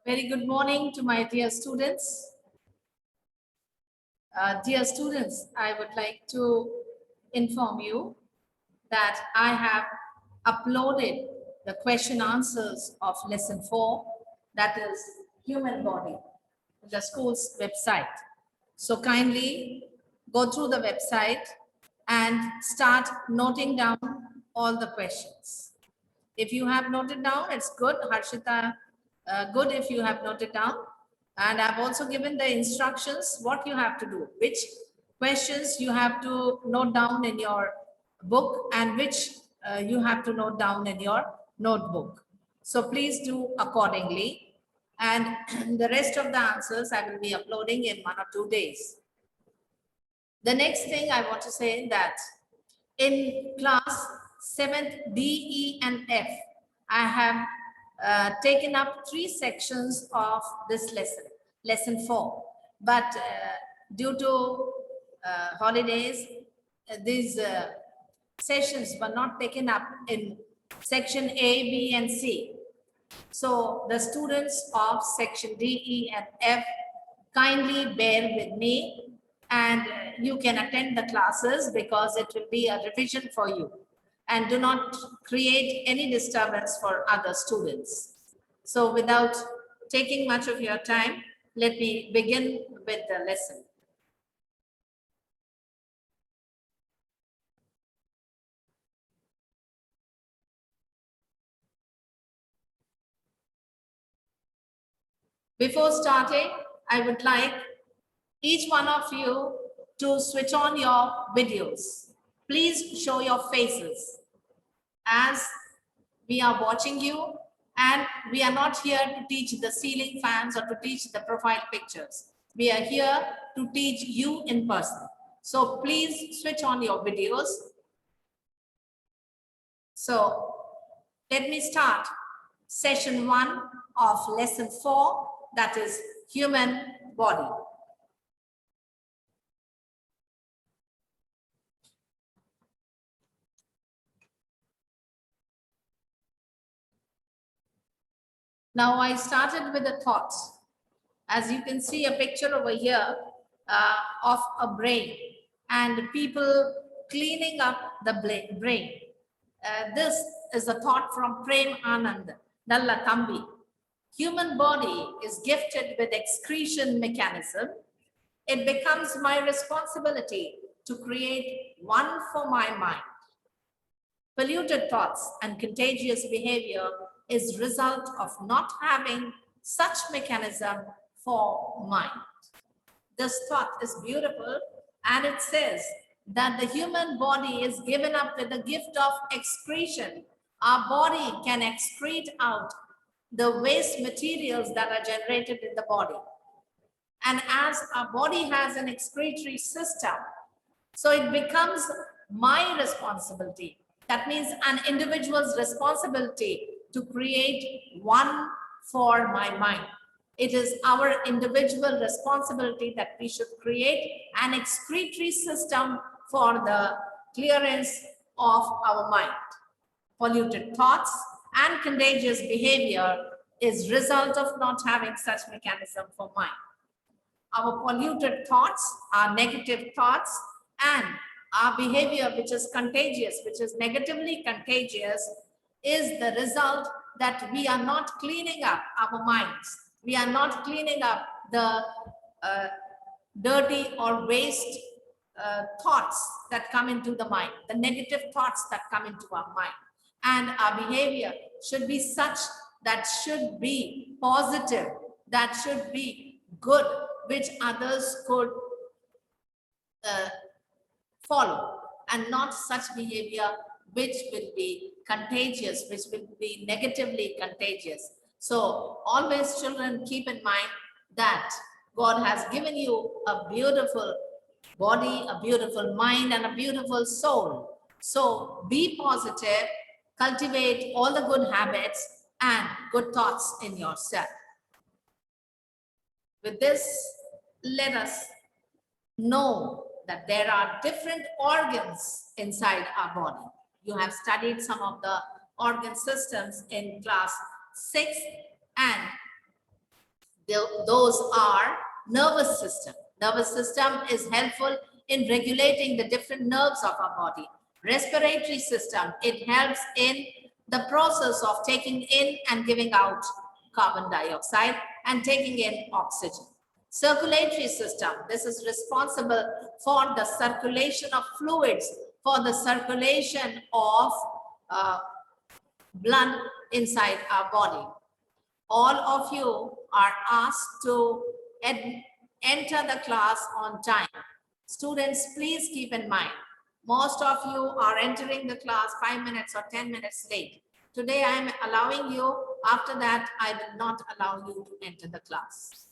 Very good morning to my dear students. Dear students, I would like to inform you that I have uploaded the question answers of lesson 4, that is human body, the school's website. So kindly go through the website and start noting down all the questions. If you have noted down, it's good. Harshita, good if you have noted down. And I've also given the instructions what you have to do, which questions you have to note down in your book and which you have to note down in your notebook. So please do accordingly. And the rest of the answers I will be uploading in 1 or 2 days. The next thing I want to say that in class 7th D, E, and F, I have taken up 3 sections of this lesson 4. But due to holidays, these sessions were not taken up in section A, B, and C. So the students of section D, E, and F, kindly bear with me and you can attend the classes because it will be a revision for you, and do not create any disturbance for other students. So without taking much of your time, let me begin with the lesson. Before starting, I would like each one of you to switch on your videos. Please show your faces as we are watching you, and we are not here to teach the ceiling fans or to teach the profile pictures. We are here to teach you in person. So please switch on your videos. So let me start session 1 of lesson 4, that is human body. Now I started with a thought. As you can see a picture over here of a brain and people cleaning up the brain. This is a thought from Prem Anand, Nalla Thambi. Human body is gifted with excretion mechanism. It becomes my responsibility to create one for my mind. Polluted thoughts and contagious behavior is result of not having such mechanism for mind. This thought is beautiful, and it says that the human body is given up with the gift of excretion. Our body can excrete out the waste materials that are generated in the body. And as our body has an excretory system, so it becomes my responsibility. That means an individual's responsibility to create one for my mind. It is our individual responsibility that we should create an excretory system for the clearance of our mind. Polluted thoughts and contagious behavior is result of not having such mechanism for mind. Our polluted thoughts, our negative thoughts, and our behavior, which is contagious, which is negatively contagious, is the result that we are not cleaning up our minds. We are not cleaning up the dirty or waste thoughts that come into the mind, the negative thoughts that come into our mind. And our behavior should be such that should be positive, that should be good, which others could follow, and not such behavior which will be contagious, which will be negatively contagious. So always, children, keep in mind that God has given you a beautiful body, a beautiful mind, and a beautiful soul. So be positive, cultivate all the good habits and good thoughts in yourself. With this, let us know that there are different organs inside our body. You have studied some of the organ systems in class 6, and Those are nervous system. Nervous system is helpful in regulating the different nerves of our body. Respiratory system, it helps in the process of taking in and giving out carbon dioxide and taking in oxygen. Circulatory system, this is responsible for the circulation of fluids, for the circulation of blood inside our body. All of you are asked to enter the class on time. Students, please keep in mind, most of you are entering the class 5 minutes or 10 minutes late. Today, I am allowing you. After that, I will not allow you to enter the class.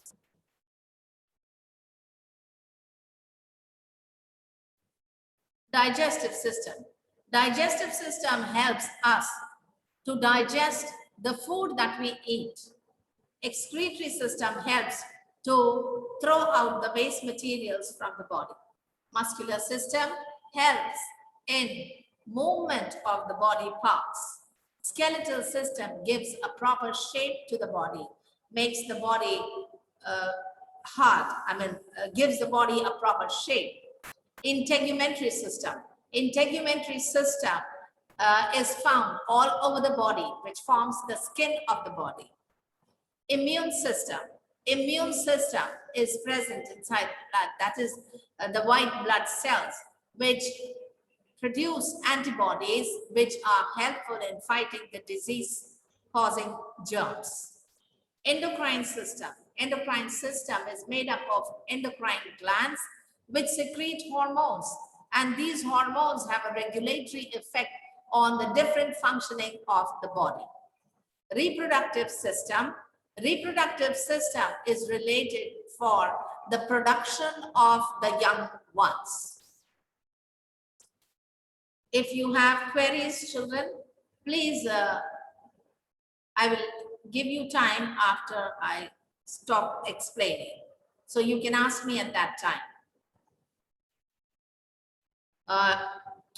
Digestive system. Digestive system helps us to digest the food that we eat. Excretory system helps to throw out the waste materials from the body. Muscular system helps in movement of the body parts. Skeletal system gives a proper shape to the body, makes the body hard, gives the body a proper shape. Integumentary system. Integumentary system is found all over the body, which forms the skin of the body. Immune system. Immune system is present inside the blood. That is the white blood cells, which produce antibodies, which are helpful in fighting the disease-causing germs. Endocrine system. Endocrine system is made up of endocrine glands, which secrete hormones. And these hormones have a regulatory effect on the different functioning of the body. Reproductive system. Reproductive system is related for the production of the young ones. If you have queries, children, please, I will give you time after I stop explaining. So you can ask me at that time.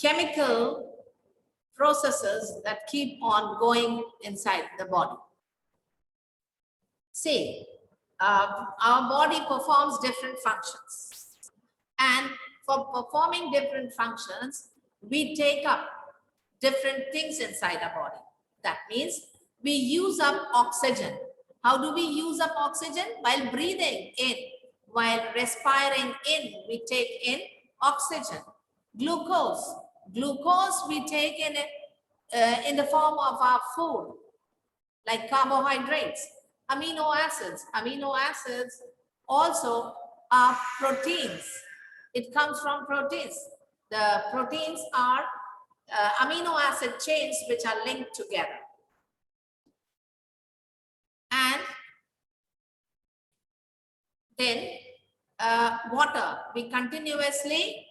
Chemical processes that keep on going inside the body. See, our body performs different functions. And for performing different functions, we take up different things inside our body. That means we use up oxygen. How do we use up oxygen? While breathing in, while respiring in, we take in oxygen. Glucose. Glucose we take in the form of our food, like carbohydrates. Amino acids. Amino acids also are proteins. It comes from proteins. The proteins are amino acid chains which are linked together. And then water. We continuously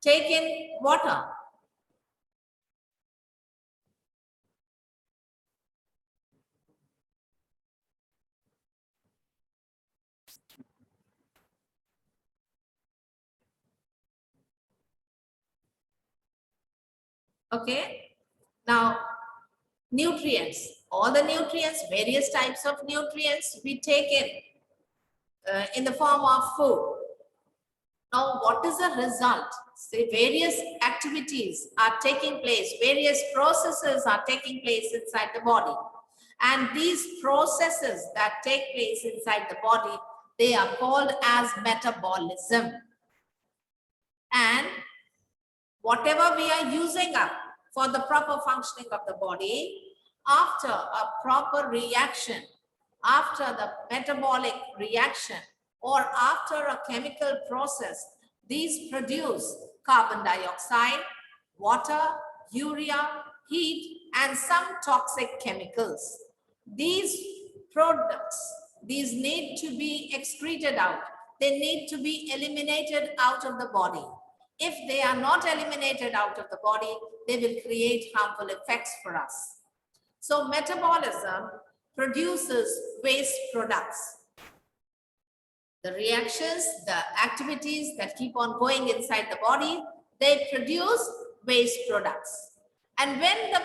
take in water. Okay. Now, nutrients. All the nutrients, various types of nutrients we take in the form of food. Now, what is the result? Say various activities are taking place, various processes are taking place inside the body. And these processes that take place inside the body, they are called as metabolism. And whatever we are using up for the proper functioning of the body, after a proper reaction, after the metabolic reaction, or after a chemical process, these produce carbon dioxide, water, urea, heat, and some toxic chemicals. These products, these need to be excreted out. They need to be eliminated out of the body. If they are not eliminated out of the body, they will create harmful effects for us. So metabolism produces waste products. The reactions, the activities that keep on going inside the body, they produce waste products. And when the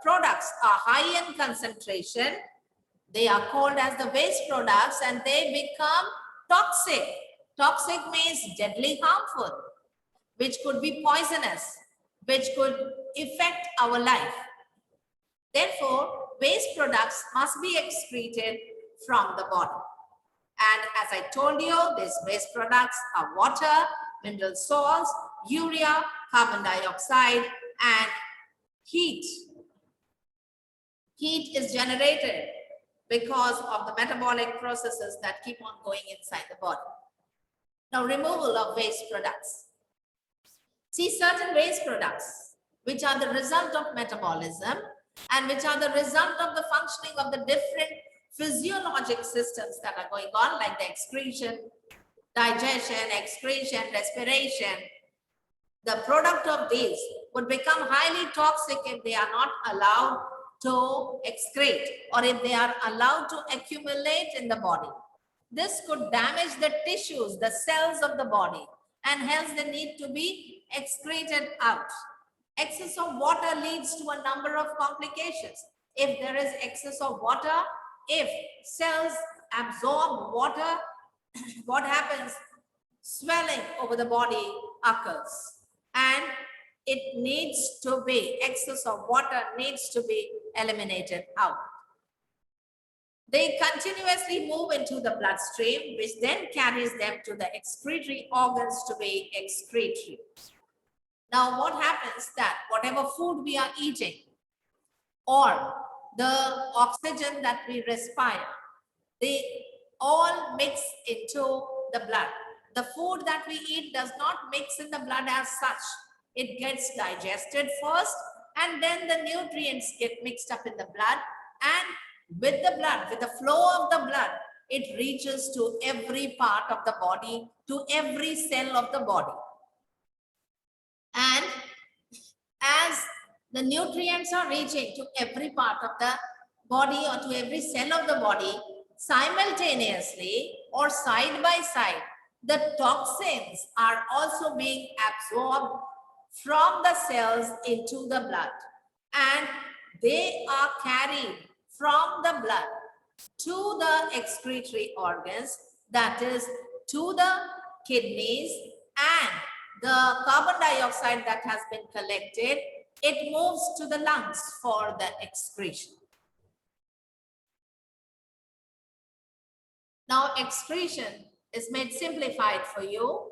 products are high in concentration, They are called as the waste products and they become toxic. Toxic means deadly harmful, which could be poisonous, which could affect our life. Therefore, waste products must be excreted from the body. And as I told you, these waste products are water, mineral salts, urea, carbon dioxide, and heat. Heat is generated because of the metabolic processes that keep on going inside the body. Now, removal of waste products. See, certain waste products, which are the result of metabolism and which are the result of the functioning of the different physiologic systems that are going on, like the excretion, digestion, excretion, respiration. The product of these would become highly toxic if they are not allowed to excrete or if they are allowed to accumulate in the body. This could damage the tissues, the cells of the body, and hence they need to be excreted out. Excess of water leads to a number of complications. If there is excess of water, if cells absorb water, what happens? Swelling over the body occurs, and it needs to be, excess of water needs to be eliminated out. They continuously move into the bloodstream, which then carries them to the excretory organs to be excretory. Now, what happens that whatever food we are eating or the oxygen that we respire, they all mix into the blood. The food that we eat does not mix in the blood as such. It gets digested first, and then the nutrients get mixed up in the blood, and with the blood, with the flow of the blood, it reaches to every part of the body, to every cell of the body. And as the nutrients are reaching to every part of the body or to every cell of the body, simultaneously or side by side, the toxins are also being absorbed from the cells into the blood, and they are carried from the blood to the excretory organs, that is to the kidneys, and the carbon dioxide that has been collected, it moves to the lungs for the excretion. Now, excretion is made simplified for you.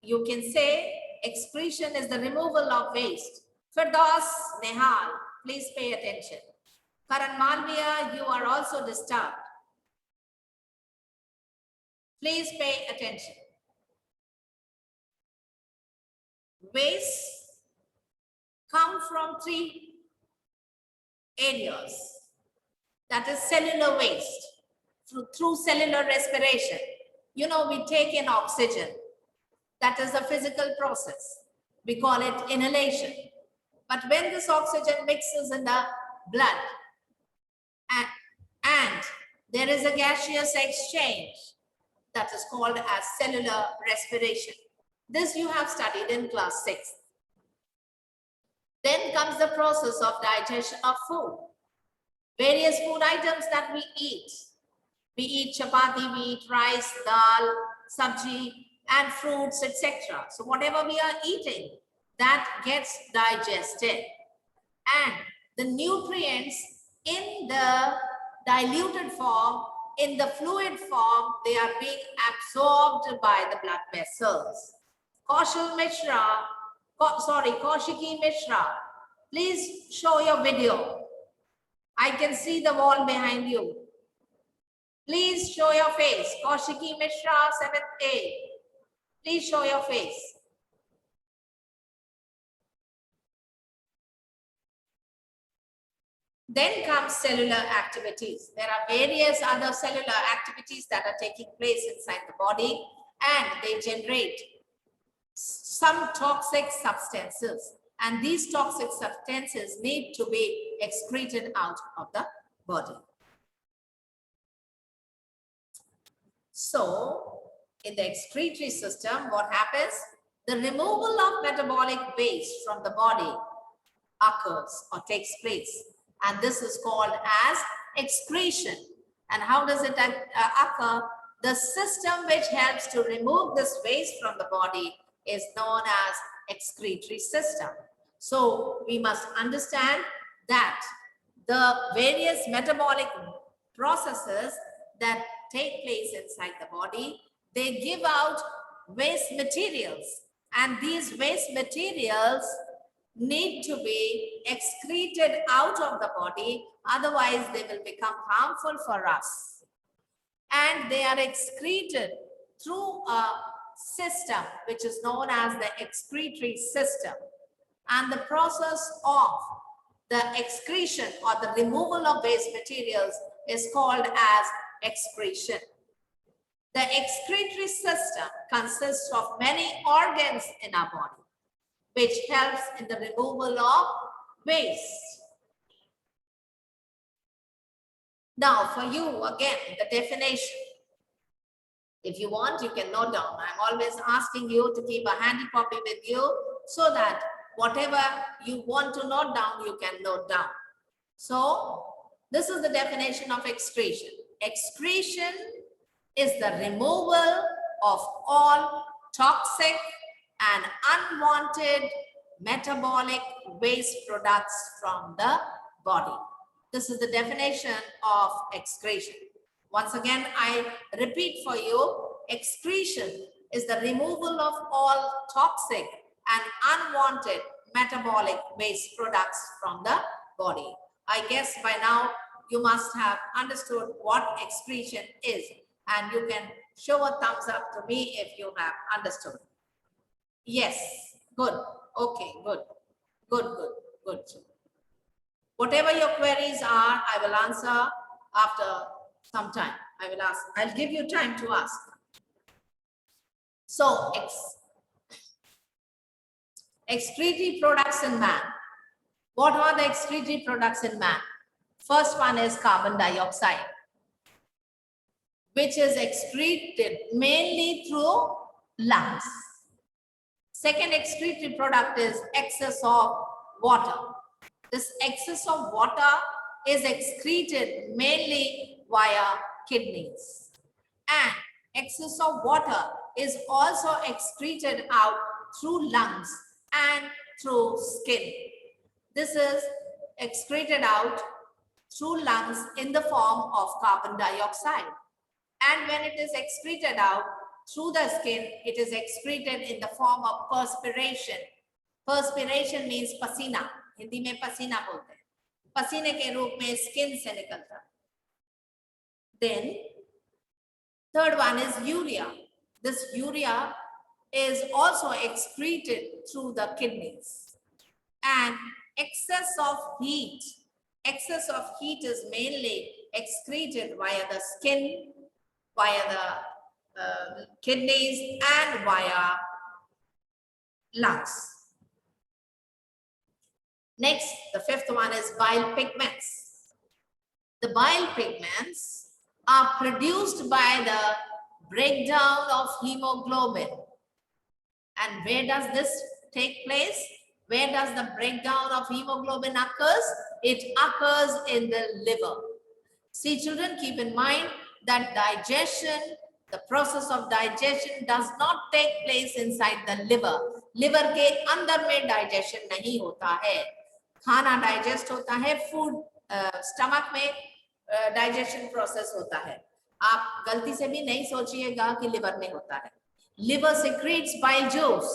You can say excretion is the removal of waste. Firdaus, Nehal, please pay attention. Karan Malviya, you are also disturbed. Please pay attention. Waste come from three areas. That is cellular waste, through cellular respiration. You know, we take in oxygen. That is a physical process. We call it inhalation. But when this oxygen mixes in the blood and there is a gaseous exchange, that is called as cellular respiration. This you have studied in class 6. Then comes the process of digestion of food. Various food items that we eat. We eat chapati, we eat rice, dal, sabji, and fruits, etc. So whatever we are eating, that gets digested. And the nutrients in the diluted form, in the fluid form, they are being absorbed by the blood vessels. Kaushiki Mishra, please show your video. I can see the wall behind you. Please show your face. Kaushiki Mishra, 7th A. Please show your face. Then comes cellular activities. There are various other cellular activities that are taking place inside the body, and they generate some toxic substances. And these toxic substances need to be excreted out of the body. So, in the excretory system, what happens? The removal of metabolic waste from the body occurs or takes place. And this is called as excretion. And how does it occur? The system which helps to remove this waste from the body is known as excretory system. So we must understand that the various metabolic processes that take place inside the body, they give out waste materials, and these waste materials need to be excreted out of the body, otherwise they will become harmful for us. And they are excreted through a system which is known as the excretory system. And the process of the excretion or the removal of waste materials is called as excretion. The excretory system consists of many organs in our body, which helps in the removal of waste. Now, for you, again, the definition. If you want, you can note down. I'm always asking you to keep a handy copy with you so that whatever you want to note down, you can note down. So, this is the definition of excretion. Excretion is the removal of all toxic and unwanted metabolic waste products from the body. This is the definition of excretion. Once again, I repeat for you, excretion is the removal of all toxic and unwanted metabolic waste products from the body. I guess by now you must have understood what excretion is, and you can show a thumbs up to me if you have understood. Yes, good. Okay, good. Good. Whatever your queries are, I will answer after some time. I'll give you time to ask. So, excretory products in man. What are the excretory products in man? First one is carbon dioxide, which is excreted mainly through lungs. Second excretory product is excess of water. This excess of water is excreted mainly via kidneys. And excess of water is also excreted out through lungs and through skin. This is excreted out through lungs in the form of carbon dioxide. And when it is excreted out through the skin, it is excreted in the form of perspiration. Perspiration means pasina. Hindi में पसीना बोलते हैं. पसीने के रूप में skin से निकलता है. Then third one is urea. This urea is also excreted through the kidneys. And excess of heat is mainly excreted via the skin, via the kidneys, and via lungs. Next, the fifth one is bile pigments. The bile pigments are produced by the breakdown of hemoglobin. And where does this take place? Where does the breakdown of hemoglobin occurs? It occurs in the liver. See, children, keep in mind that digestion, the process of digestion does not take place inside the liver. Liver के अंदर में digestion नहीं होता है. खाना digest होता है, food stomach में डाइजेशन प्रोसेस होता है. आप गलती से भी नहीं सोचिएगा कि लिवर में होता है. Liver secretes bile juice,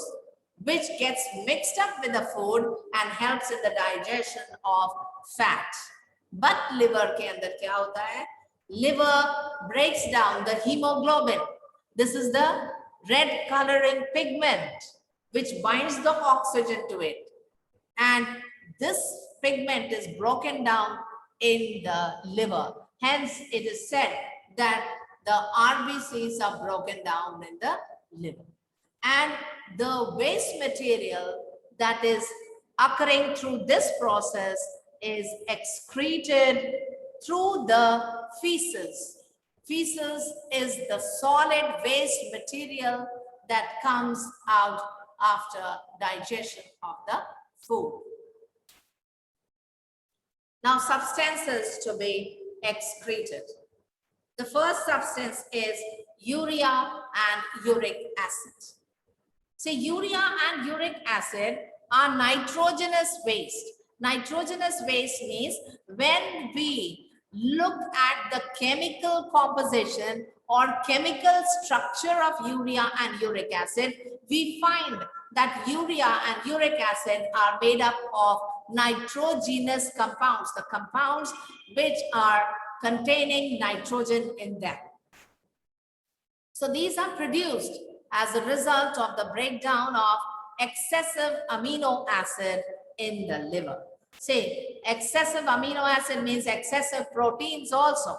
which gets mixed up with the food and helps in the digestion of fat. But liver के अंदर क्या होता है? Liver breaks down the hemoglobin. This is the red coloring pigment which binds the oxygen to it. And this pigment is broken down in the liver. Hence, it is said that the RBCs are broken down in the liver. And the waste material that is occurring through this process is excreted through the feces. Feces is the solid waste material that comes out after digestion of the food. Now, substances to be excreted. The first substance is urea and uric acid. See, urea and uric acid are nitrogenous waste. Nitrogenous waste means when we look at the chemical composition or chemical structure of urea and uric acid, we find that urea and uric acid are made up of nitrogenous compounds, the compounds which are containing nitrogen in them. So these are produced as a result of the breakdown of excessive amino acid in the liver. Say, excessive amino acid means excessive proteins also.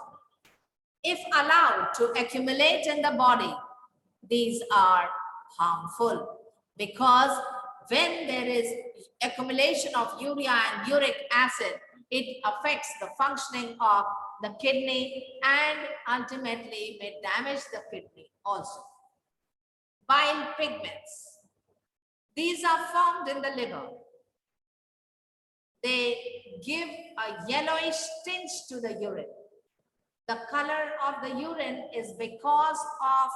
If allowed to accumulate in the body, these are harmful because when there is accumulation of urea and uric acid, it affects the functioning of the kidney and ultimately may damage the kidney also. Bile pigments. These are formed in the liver. They give a yellowish tinge to the urine. The color of the urine is because of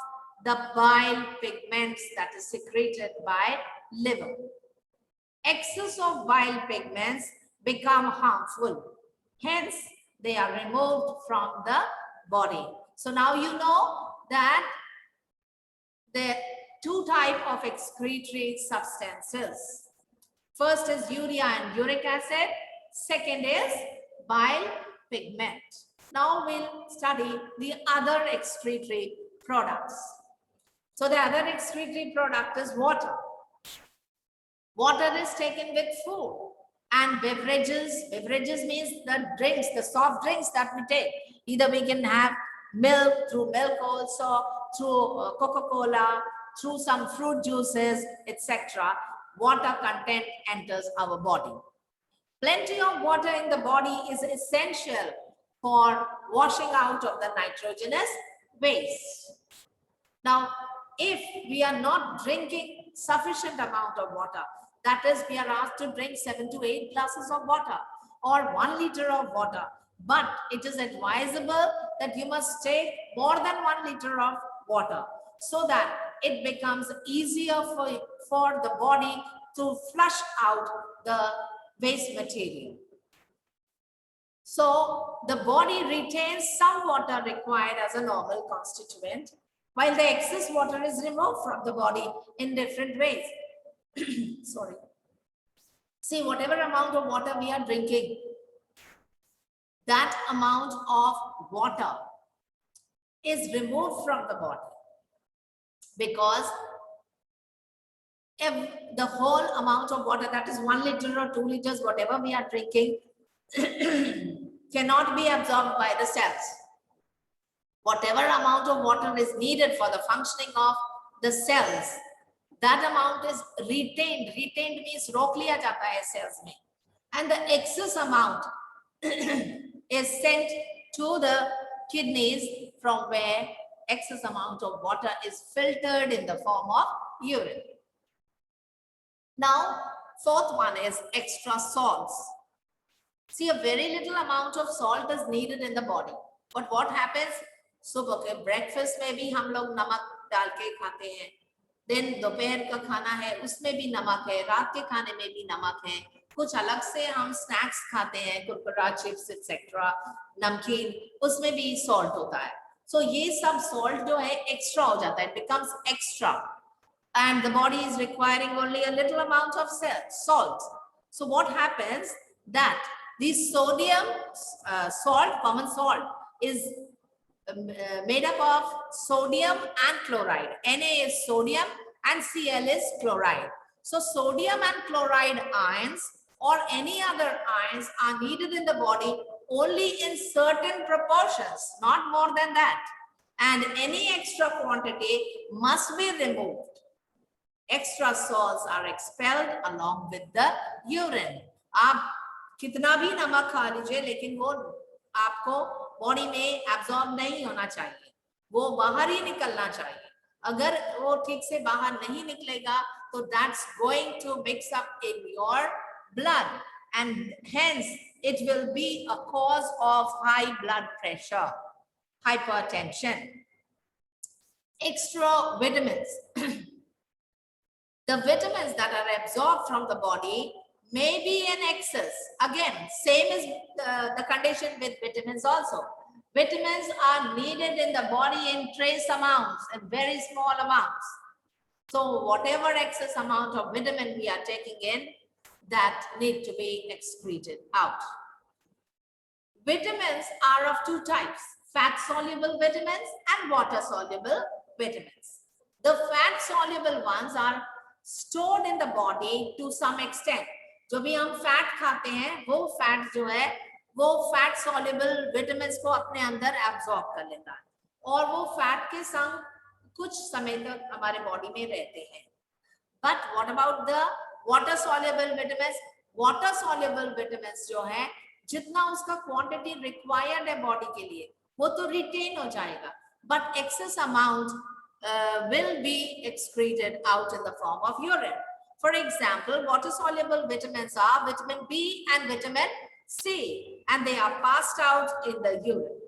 the bile pigments that is secreted by liver. Excess of bile pigments become harmful. Hence, they are removed from the body. So now you know that the two types of excretory substances. First is urea and uric acid. Second is bile pigment. Now we'll study the other excretory products. So the other excretory product is water. Water is taken with food and beverages. Beverages means the drinks, the soft drinks that we take. Either we can have milk, through milk also, through Coca-Cola, through some fruit juices, etc. Water content enters our body. Plenty of water in the body is essential for washing out of the nitrogenous waste. Now, if we are not drinking sufficient amount of water, that is, we are asked to drink 7 to 8 glasses of water or 1 liter of water, but it is advisable that you must take more than 1 liter of water so that it becomes easier for the body to flush out the waste material. So the body retains some water required as a normal constituent, while the excess water is removed from the body in different ways. Sorry. See, whatever amount of water we are drinking, that amount of water is removed from the body because if the whole amount of water, that is 1 liter or 2 liters, whatever we are drinking, cannot be absorbed by the cells. Whatever amount of water is needed for the functioning of the cells, that amount is retained. Retained means रोक लिया जाता है cells में, and the excess amount is sent to the kidneys, from where excess amount of water is filtered in the form of urine. Now, fourth one is extra salts. See, a very little amount of salt is needed in the body, but what happens? सुबह के breakfast में भी हम लोग नमक डाल के खाते हैं, दिन दोपहर का खाना है उसमें भी नमक है, रात के खाने में भी नमक है, कुछ अलग से हम स्नैक्स खाते हैं, कुरकुरा, चिप्स एक्सेट्रा, नमकीन, उसमें भी सॉल्ट होता है. सो ये सब सॉल्ट जो है एक्स्ट्रा हो जाता है, it becomes extra, and the body is requiring only a little amount of salt. So what happens that this sodium salt, common salt, is made up of sodium and chloride. Na is sodium and Cl is chloride. So sodium and chloride ions or any other ions are needed in the body only in certain proportions, not more than that. And any extra quantity must be removed. Extra salts are expelled along with the urine. आप कितना भी नमक खा लीजिए, लेकिन वो आपको body में एब्जॉर्ब नहीं होना चाहिए, वो बाहर ही निकलना चाहिए. अगर वो ठीक से बाहर नहीं निकलेगा तो that's going to mix up in your blood, and hence it will be a cause of high blood pressure, hypertension. Extra vitamins. The vitamins that are absorbed from the body may be in excess. Again, same is the condition with vitamins also. Vitamins are needed in the body in trace amounts and very small amounts. So whatever excess amount of vitamin we are taking in, that need to be excreted out. Vitamins are of two types, fat-soluble vitamins and water-soluble vitamins. The fat-soluble ones are stored in the body to some extent. जो भी हम fat खाते हैं वो fat जो है वो fat soluble vitamins को अपने अंदर एब्जॉर्ब कर लेता है और वो फैट के संग कुछ समय तक हमारे बॉडी में रहते हैं. But what about the water soluble vitamins? Water soluble vitamins जो है जितना उसका क्वांटिटी रिक्वायर्ड है बॉडी के लिए वो तो रिटेन हो जाएगा, but excess amount will be excreted out in the form of urine. For example, water soluble vitamins are vitamin B and vitamin C, and they are passed out in the urine.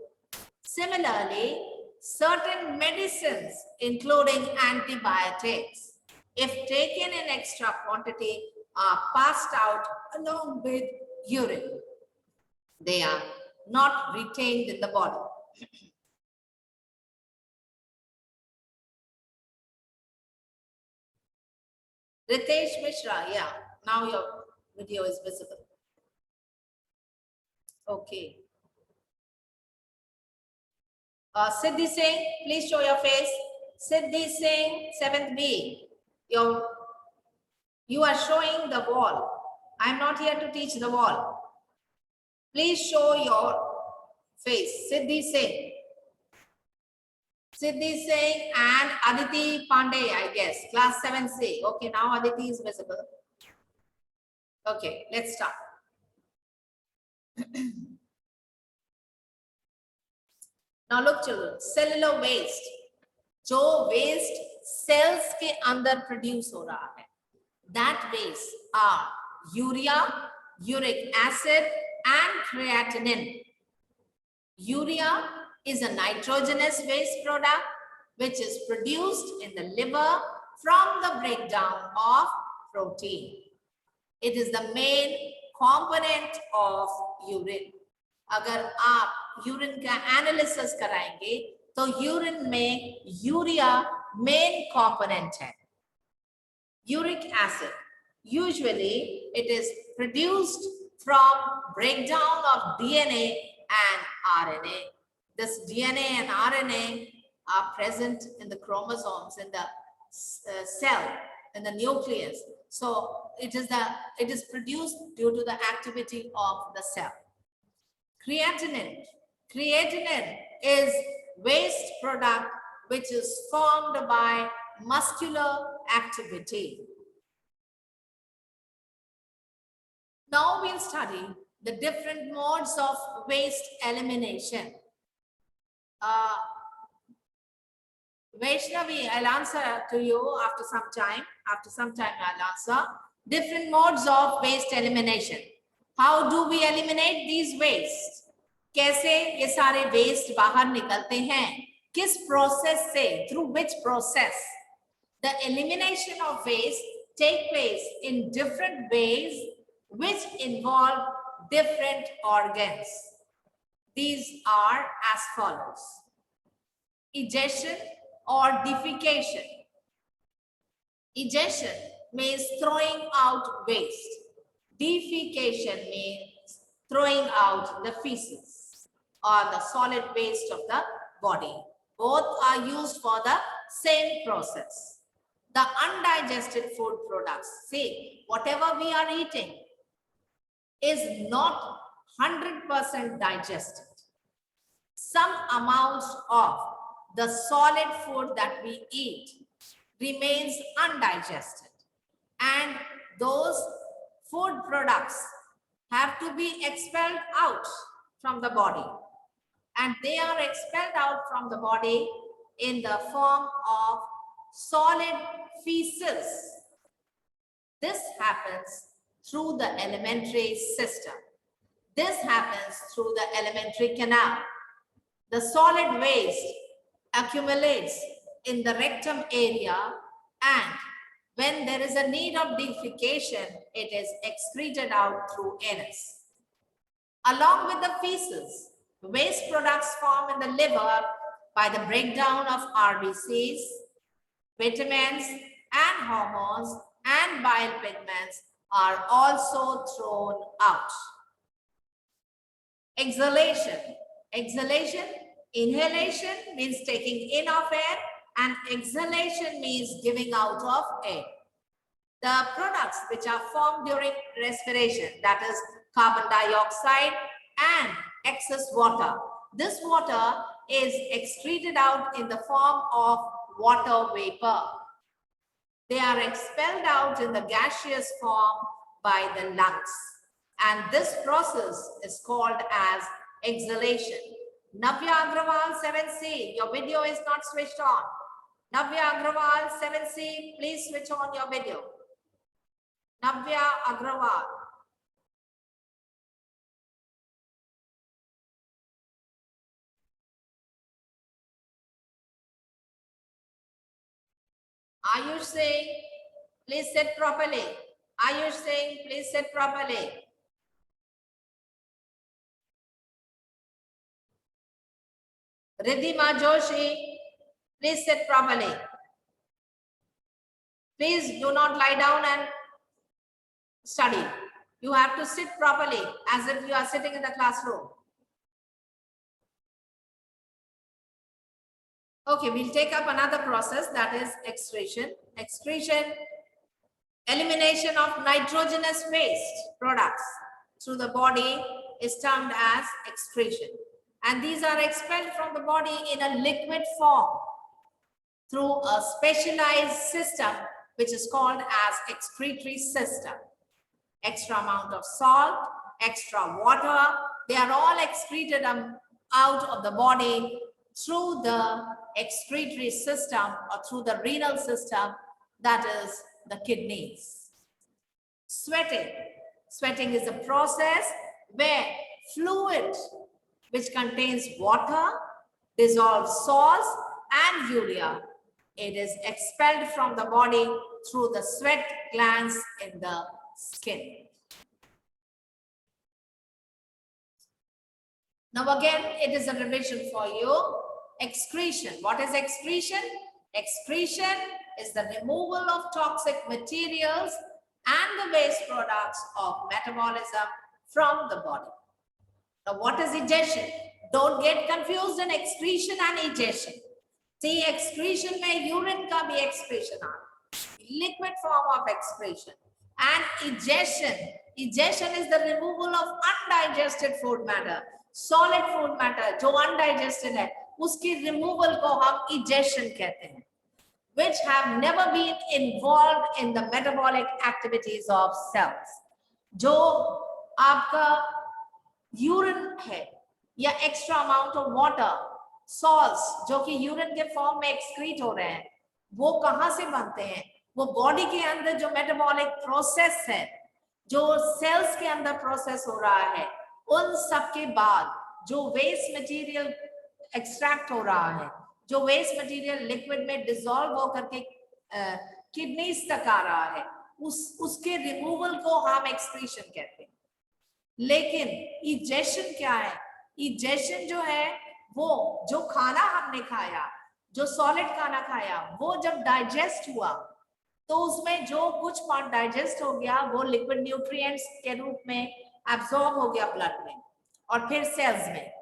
Similarly, certain medicines, including antibiotics, if taken in extra quantity, are passed out along with urine. They are not retained in the body. Ritesh Mishra, yeah, now your video is visible. Okay. Siddhi Singh, please show your face. Siddhi Singh, 7th B. You are showing the wall. I am not here to teach the wall. Please show your face. Siddhi Singh. Siddhi Singh and Aditi Pandey, I guess, class 7C. Okay, now Aditi is visible. Okay, let's start. Now look children, cellular waste. जो waste cells के अंदर produce हो रहा है, that waste are urea, uric acid and creatinine. Urea is a nitrogenous waste product which is produced in the liver from the breakdown of protein. It is the main component of urine. अगर आप urine का analysis कराएंगे तो urine में urea main component है. Uric acid, usually it is produced from breakdown of DNA and RNA. This DNA and RNA are present in the chromosomes, in the cell, in the nucleus. So it is produced due to the activity of the cell. Creatinine. Creatinine is waste product which is formed by muscular activity. Now we'll study the different modes of waste elimination. Vaishnavi, I'll answer to you after some time. After some time, I'll answer. Different modes of waste elimination. How do we eliminate these waste? कैसे ये सारे waste बाहर निकलते हैं? किस process से? Through which process? The elimination of waste take place in different ways which involve different organs. These are as follows. Egestion or defecation. Egestion means throwing out waste. Defecation means throwing out the feces or the solid waste of the body. Both are used for the same process. The undigested food products, see, whatever we are eating is not 100% digested. Some amounts of the solid food that we eat remains undigested, and those food products have to be expelled out from the body, and they are expelled out from the body in the form of solid feces. This happens through the alimentary system. This happens through the alimentary canal. The solid waste accumulates in the rectum area, and when there is a need of defecation, it is excreted out through anus. Along with the feces, waste products form in the liver by the breakdown of RBCs, vitamins and hormones, and bile pigments are also thrown out. Exhalation. Exhalation, inhalation means taking in of air, and exhalation means giving out of air. The products which are formed during respiration, that is carbon dioxide and excess water. This water is excreted out in the form of water vapor. They are expelled out in the gaseous form by the lungs. And this process is called as exhalation. Navya Agrawal 7C, your video is not switched on. Navya Agrawal 7C, please switch on your video. Navya Agrawal. Ayush Singh, please sit properly. Ayush Singh, please sit properly. Riddhima Joshi, please sit properly. Please do not lie down and study. You have to sit properly as if you are sitting in the classroom. Okay, we'll take up another process, that is excretion. Excretion, elimination of nitrogenous waste products through the body is termed as excretion. And these are expelled from the body in a liquid form through a specialized system which is called as excretory system. Extra amount of salt, extra water, they are all excreted out of the body through the excretory system or through the renal system, that is the kidneys. Sweating. Sweating is a process where fluid which contains water, dissolved salts and urea, it is expelled from the body through the sweat glands in the skin. Now again, it is a revision for you. Excretion. What is excretion? Excretion is the removal of toxic materials and the waste products of metabolism from the body. Now what is egestion? Don't get confused in excretion and egestion. See, excretion में urine का भी excretion आता, liquid form of excretion. And egestion is the removal of undigested food matter, solid food matter जो undigested है, उसकी removal को हम egestion कहते हैं, which have never been involved in the metabolic activities of cells. जो आपका urine है या extra amount of water, salts जो कि यूरिन के फॉर्म में एक्सक्रीट हो रहे हैं, वो कहां से बनते हैं? वो बॉडी के अंदर जो मेटाबॉलिक प्रोसेस है, जो सेल्स के अंदर प्रोसेस हो रहा है, उन सब के बाद जो वेस्ट मटेरियल एक्सट्रैक्ट हो रहा है, जो वेस्ट मटेरियल लिक्विड में डिसॉल्व होकर के किडनीज तक आ रहा है, उसके रिमूवल को हम एक्सक्रीशन कहते हैं. लेकिन इजेशन क्या है? इजेशन जो है वो जो खाना हमने खाया, जो सॉलिड खाना खाया, वो जब डाइजेस्ट हुआ तो उसमें जो कुछ पार्ट डाइजेस्ट हो गया वो लिक्विड न्यूट्रिएंट्स के रूप में एब्सॉर्ब हो गया ब्लड में और फिर सेल्स में.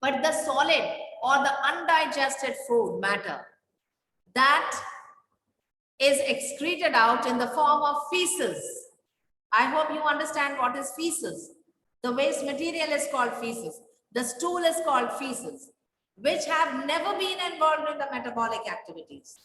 बट द सॉलिड और the undigested food matter that is excreted out in the form of feces. I hope you understand what is feces. The waste material is called feces. The stool is called feces, which have never been involved in the metabolic activities.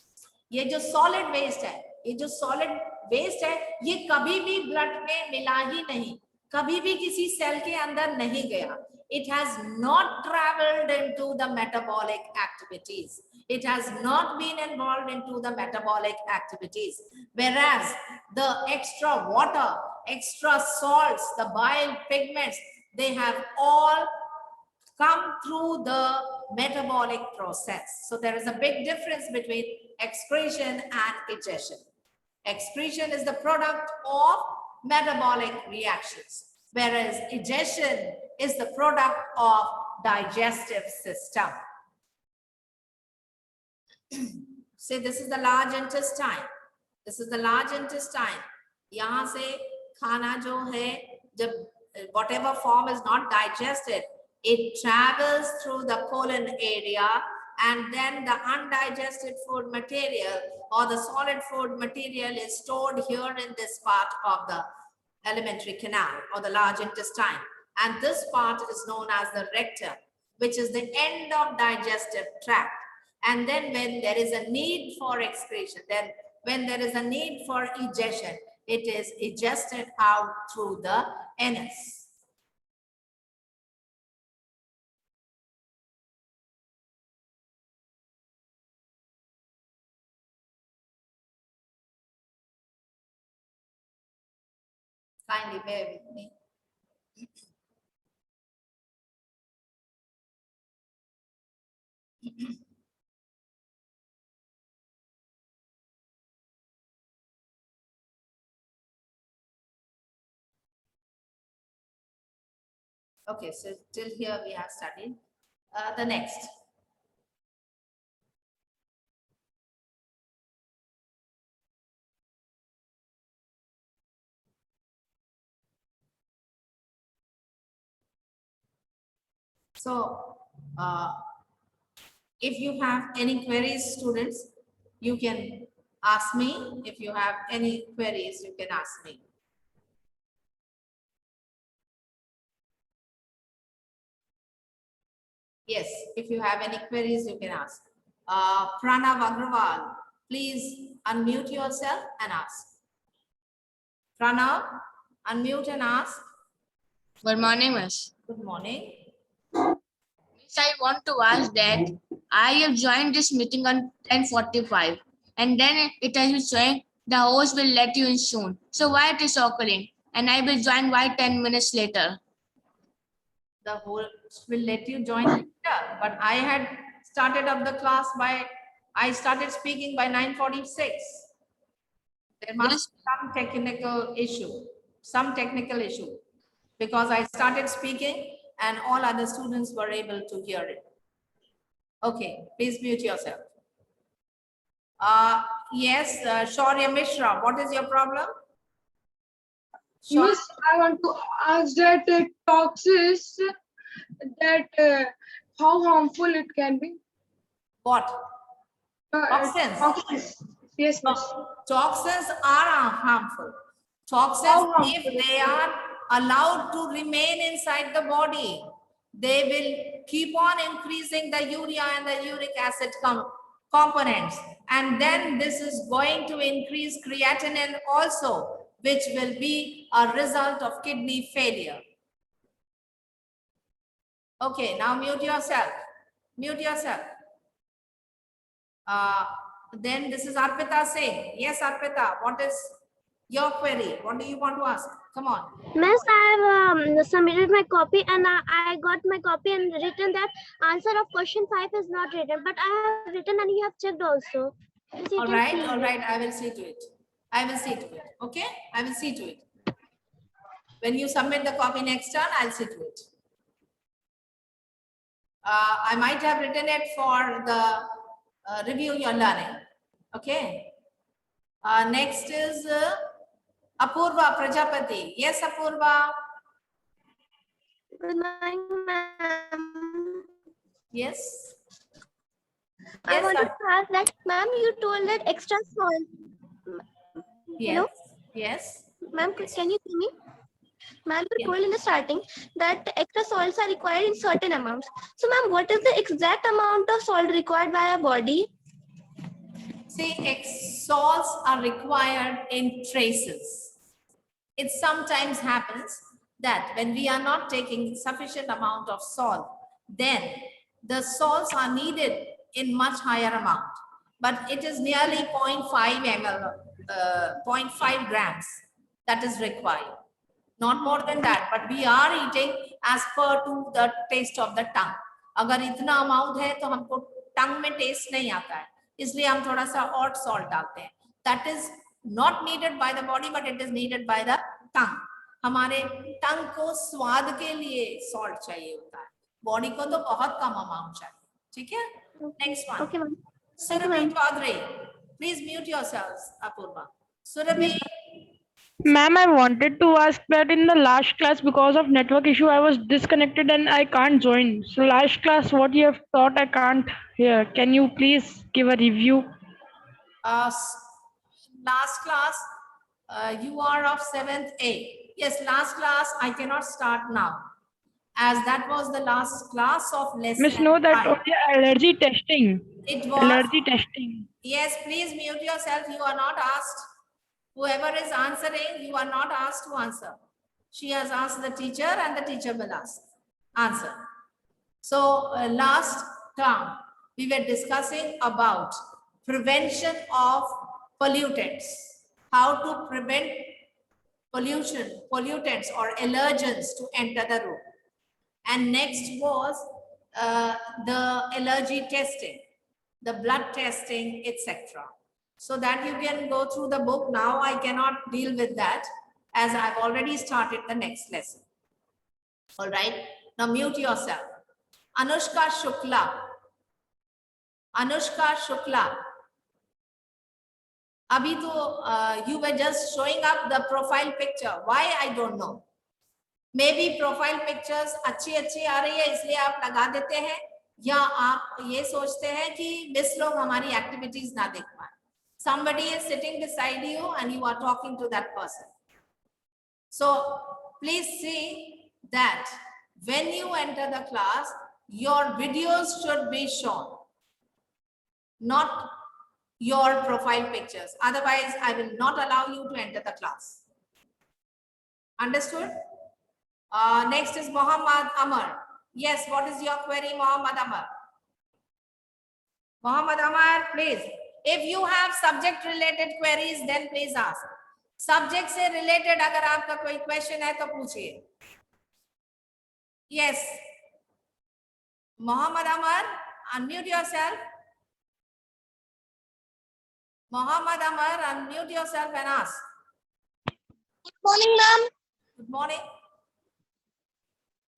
ये जो solid waste है, ये जो solid waste है, ये कभी भी blood में मिला ही नहीं, कभी भी किसी cell के अंदर नहीं गया. It has not traveled into the metabolic activities. It has not been involved into the metabolic activities. Whereas the extra water, extra salts, the bile pigments, they have all come through the metabolic process. So there is a big difference between excretion and egestion. Excretion is the product of metabolic reactions, whereas egestion is the product of digestive system. Say this is the large intestine. This is the large intestine. यहाँ से खाना जो है, जब whatever form is not digested, it travels through the colon area, and then the undigested food material or the solid food material is stored here in this part of the alimentary canal or the large intestine. And this part is known as the rectum, which is the end of digestive tract. And then when there is a need for excretion, then when there is a need for egestion, it is egested out through the anus. Kindly bear with me. Okay, so till here we have studied. The next. So, if you have any queries, students, you can ask me. If you have any queries, you can ask me. Yes, if you have any queries, you can ask. Pranav Agrawal, please unmute yourself and ask. Pranav, unmute and ask. Good morning, Miss. Good morning. Miss, I want to ask that I have joined this meeting on 10:45, and then it has been showing the host will let you in soon. So why it is occurring? And I will join why 10 minutes later. The host will let you join later, but I had started up the class I started speaking by 9:46. There must Yes. be some technical issue, because I started speaking and all other students were able to hear it. Okay, please mute yourself. Yes, Shaurya Mishra, what is your problem? Shaurya, Miss, I want to ask that toxins, how harmful it can be. what? Toxins. Toxins. Yes, miss. Toxins are harmful. Toxins, How harmful? if they are allowed to remain inside the body, they will keep on increasing the urea and the uric acid components. And then this is going to increase creatinine also, which will be a result of kidney failure. Okay, now mute yourself. Mute yourself. Then this is Arpita Singh. Yes, Arpita, what is your query? What do you want to ask? Come on. Miss, I have submitted my copy and I got my copy and written that answer of question 5 is not written, but I have written and you have checked also. Yes, you All can right, see all it. right. I will see to it. I will see to it. Okay, I will see to it. When you submit the copy next turn, I'll see to it. I might have written it for the review your learning. Okay. Next is Apurva Prajapati. Yes, Apurva. Good morning, ma'am. Yes. I Yes, wanted to ask that, ma'am, you told that extra salt. yes, Hello? yes. Ma'am, can you hear me? Ma'am, you Yeah. told in the starting that extra salts are required in certain amounts. So, ma'am, what is the exact amount of salt required by our body? See, salts are required in traces. It sometimes happens that when we are not taking sufficient amount of salt, then the salts are needed in much higher amount. But it is nearly 0.5 ml, 0.5 grams. that is required. Not more than that, but we are eating as per to the taste of the tongue. अगर इतना amount है तो हमको टंग में test नहीं आता है, इसलिए हम थोड़ा सा और सॉल्ट डालते हैं. That is not needed by the body, but it is needed by the tongue. हमारे टंग को स्वाद के लिए सॉल्ट चाहिए होता है, बॉडी को तो बहुत कम अमाउंट चाहिए. ठीक है, next one. Okay, ma'am. Surabhi Chaudhary, please mute yourselves. Apurva. Surabhi. Ma'am, I wanted to ask that in the last class, because of network issue, I was disconnected and I can't join. So last class, what you have taught, I can't hear. Can you please give a review? Last class, you are of 7th A. Yes, last class I cannot start now, as that was the last class of lesson. Miss, know that 5. only allergy testing. It was. Allergy testing. Yes, please mute yourself. You are not asked. Whoever is answering, you are not asked to answer. She has asked the teacher and the teacher will answer. So last term, we were discussing about prevention of pollutants, how to prevent pollutants or allergens to enter the room. And next was the allergy testing, the blood testing, etc. So that you can go through the book. Now I cannot deal with that, as I've already started the next lesson. All right, now mute yourself. Anushka Shukla. Anushka Shukla. Abhi to you were just showing up the profile picture. Why, I don't know. Maybe profile pictures अच्छी आ रही है इसलिए आप लगा देते हैं, या आप ये सोचते हैं कि मिस लोग हमारी एक्टिविटीज ना देख पाए. Somebody is sitting beside you and you are talking to that person. So please see that when you enter the class, your videos should be shown, not your profile pictures. Otherwise, I will not allow you to enter the class. Understood? Next is Muhammad Amar. Yes, what is your query, Muhammad Amar? Muhammad Amar, please. If you have subject related queries, then please ask. Subject से related अगर आपका कोई question है तो पूछिए. Yes. Muhammad Amar, unmute yourself. Muhammad Amar, unmute yourself and ask. Good morning, ma'am. Good morning.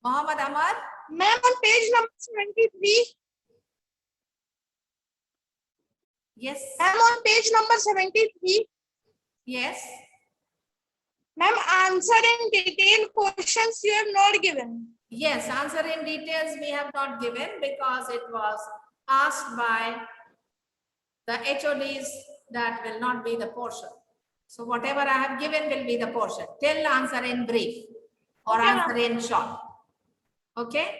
Muhammad Amar. Ma'am, on page number 73. Yes. Ma'am, on page number 73. Yes. Ma'am, answer in detail questions you have not given. Yes, answer in details we have not given because it was asked by the HODs. That will not be the portion. So whatever I have given will be the portion. Till answer in brief or Okay, answer in short. Okay.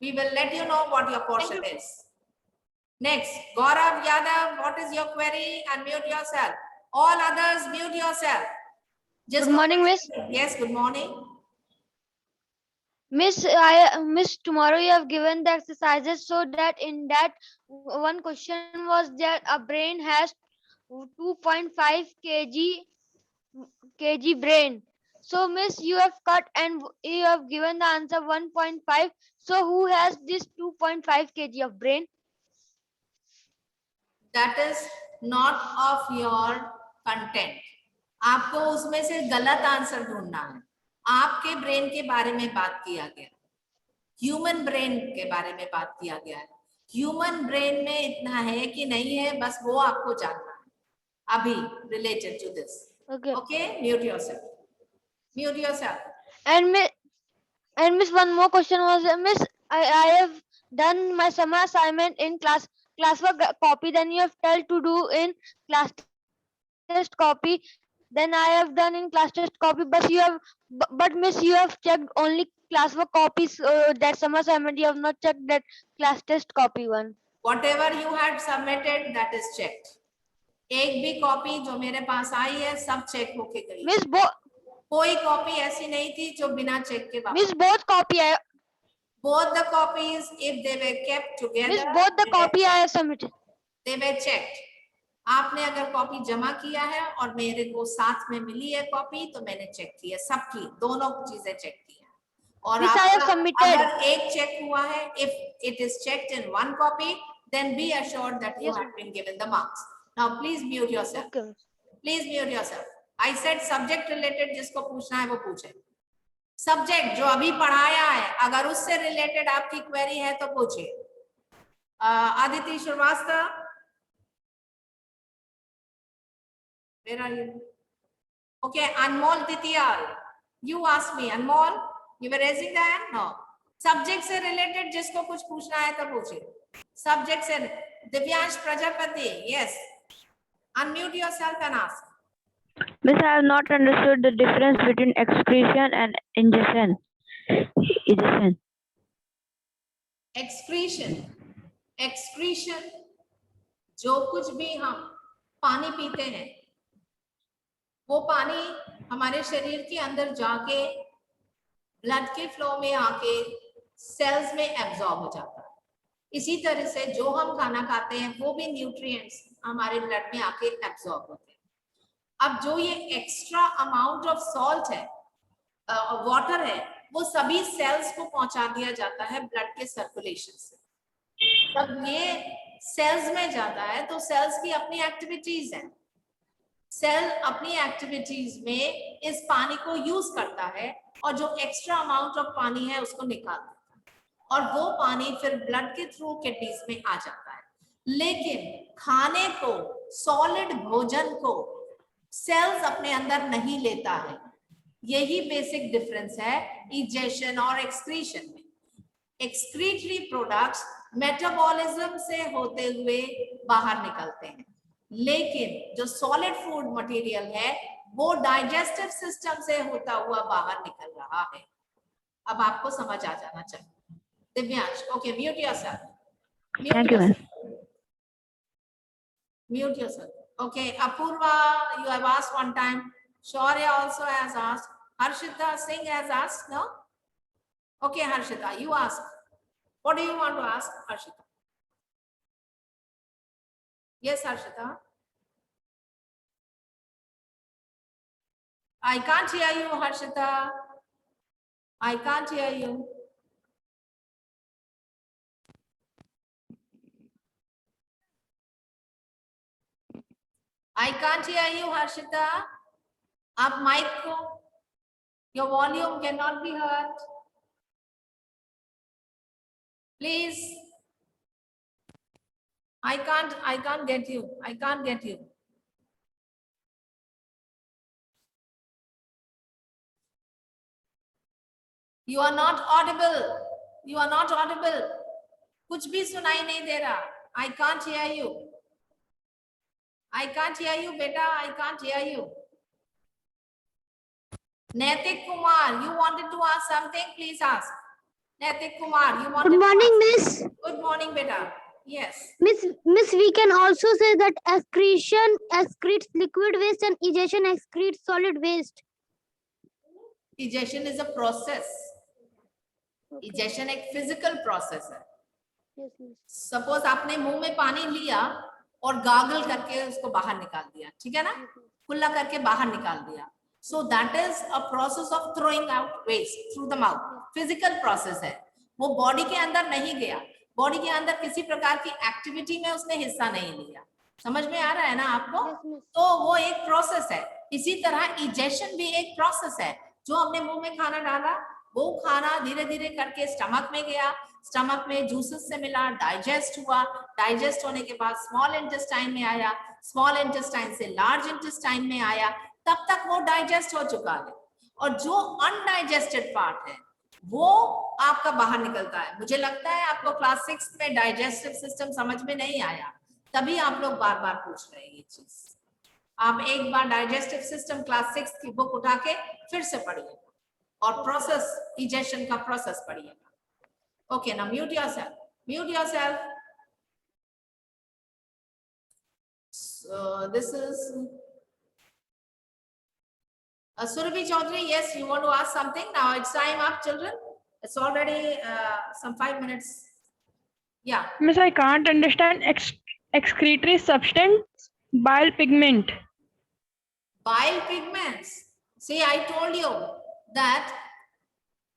We will let you know what your portion is. Next, Gaurav Yadav, what is your query? Unmute yourself. All others, mute yourself. Just Good morning, Miss. Yes, good morning. Miss, Miss, tomorrow you have given the exercises, so that in that one question was that a brain has 2.5 kg brain. So Miss, you have cut and you have given the answer 1.5. So who has this 2.5 kg of brain? That is not of your content. आपको उसमें से गलत answer ढूंढना है. आपके brain के बारे में बात किया गया, ह्यूमन ब्रेन के बारे में बात किया गया है. ह्यूमन ब्रेन में इतना है कि नहीं है, बस वो आपको जानना है अभी related to this. Okay. Okay, mute yourself. Mute yourself. And Miss, one more question was, Miss, I have done my summer assignment in classwork copy. Then you have told to do in class test copy. Then I have done in class test copy. But Miss, you have checked only classwork copies. That summer assignment you have not checked that class test copy one. Whatever you had submitted, that is checked. एक भी copy जो मेरे पास आई है सब check होके गई. Miss, कोई copy ऐसी नहीं थी जो बिना चेक के वापस. Miss, both copy I Both the copies, if they were kept together, Miss, both the copy I have submitted. they were checked. आपने अगर कॉपी जमा किया है और मेरे को साथ में मिली है कॉपी, तो मैंने चेक की है, सबकी दोनों चीजें चेक की है। और Miss, I have आपका submitted. अगर एक चेक हुआ है, if it is checked in one copy, then be assured that you Yes, have been given the marks. Now please mute yourself. Okay. Please mute yourself. I said subject related, जिसको पूछना है वो पूछे। Subject जो अभी पढ़ाया है, अगर उससे रिलेटेड आपकी क्वेरी है तो पूछिए। Aditi Srivastava, where are you? Okay, Anmol Titiyal, you asked me. Anmol, you were raising the hand? No. Subject से रिलेटेड जिसको कुछ पूछना है तो पूछिए। सब्जेक्ट से Divyansh Prajapati, yes. Unmute yourself and ask. Miss, I have not understood the difference between excretion and ingestion. Excretion, जो कुछ भी हम पानी पीते हैं, वो पानी हमारे शरीर के अंदर जाके ब्लड के फ्लो में आके सेल्स में एब्जॉर्ब हो जाता है। इसी तरह से जो हम खाना खाते हैं वो भी न्यूट्रिएंट्स हमारे ब्लड में आके एब्जॉर्ब होते हैं। अब जो ये एक्स्ट्रा अमाउंट ऑफ सॉल्ट है, वाटर है, वो सभी सेल्स को पहुंचा दिया जाता है ब्लड के सर्कुलेशन से। जब ये सेल्स में जाता है तो सेल्स की अपनी एक्टिविटीज हैं। सेल अपनी एक्टिविटीज में इस पानी को यूज करता है और जो एक्स्ट्रा अमाउंट ऑफ पानी है उसको निकाल देता है और वो पानी फिर ब्लड के थ्रू किडनीज में आ जाता है। लेकिन खाने को, सॉलिड भोजन को सेल्स अपने अंदर नहीं लेता है। यही बेसिक डिफरेंस है इजेशन और एक्सक्रीशन में। एक्सक्रीटरी प्रोडक्ट्स मेटाबॉलिज्म से होते हुए बाहर निकलते हैं, लेकिन जो सॉलिड फूड मटेरियल है वो डाइजेस्टिव सिस्टम से होता हुआ बाहर निकल रहा है। अब आपको समझ आ जाना चाहिए। Divyansh, okay, mute yourself. Thank you, ma'am. Mute yourself. Okay, Apurva, you have asked one time. Shaurya also has asked. Harshita Singh has asked, no? Okay, Harshita, you ask. What do you want to ask, Harshita? Yes, Harshita. I can't hear you, Harshita. I can't hear you. I can't hear you, Harshita. Up mic ko. Your volume cannot be heard. Please. I can't get you. I can't get you. You are not audible. You are not audible. कुछ भी सुनाई नहीं दे रहा. I can't hear you. I can't hear you, beta. I can't hear you. Naitik Kumar, you wanted to ask something? Please ask. Naitik Kumar, you wanted Good to morning, ask. Miss. Good morning, beta. Yes. Miss, we can also say that excretion excretes liquid waste and ejection excretes solid waste. Ejection is a process. Ejection एक physical process है. Yes, Miss. Suppose आपने मुंह में पानी लिया और गागल करके उसको बाहर निकाल दिया, ठीक है ना? खुला करके बाहर निकाल दिया. So that is a process of throwing out waste through the mouth. Physical process है. वो बॉडी के अंदर नहीं गया. बॉडी के अंदर किसी प्रकार की एक्टिविटी में उसने हिस्सा नहीं लिया. समझ में आ रहा है ना आपको? Yes, Miss. तो वो एक प्रोसेस है. इसी तरह इजेशन भी एक प्रोसेस है. जो हमने मुंह में खाना डाला, वो खाना धीरे धीरे करके स्टमक में गया, स्टमक में जूसेस से मिला, डाइजेस्ट हुआ, डाइजेस्ट होने के बाद स्मॉल इंटेस्टाइन में आया, स्मॉल इंटेस्टाइन से लार्ज इंटेस्टाइन में आया, तब तक वो डाइजेस्ट हो चुका है। और जो अनडाइजेस्टेड पार्ट है वो आपका बाहर निकलता है। मुझे लगता है आपको क्लास 6 में डाइजेस्टिव सिस्टम समझ में नहीं आया, तभी आप लोग बार बार पूछ रहे हैं ये चीज। आप एक बार डाइजेस्टिव सिस्टम क्लास 6 की बुक उठा के फिर से पढ़िएगा और प्रोसेस इजेशन का प्रोसेस पढ़िएगा। ओके, ना mute yourself, mute yourself. So this is Surabhi Chaudhary. Yes, you want to ask something? Now it's time up, children. It's already some 5 minutes. Yeah. Miss, I can't understand excretory substance. Bile pigment. Bile pigments. See, I told you that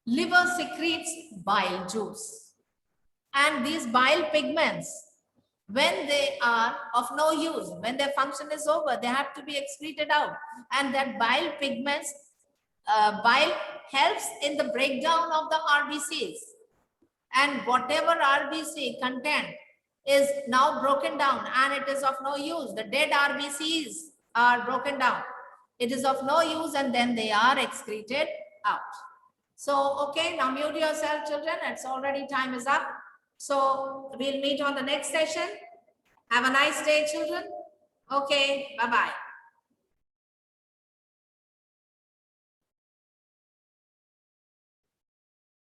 liver secretes bile juice. And these bile pigments, when they are of no use, when their function is over, they have to be excreted out. And that bile pigments, bile helps in the breakdown of the RBCs. And whatever RBC content is now broken down and it is of no use. The dead RBCs are broken down. It is of no use and then they are excreted out. So, okay, now mute yourself, children. It's already time is up. So we'll meet on the next session. Have a nice day, children. Okay, bye-bye.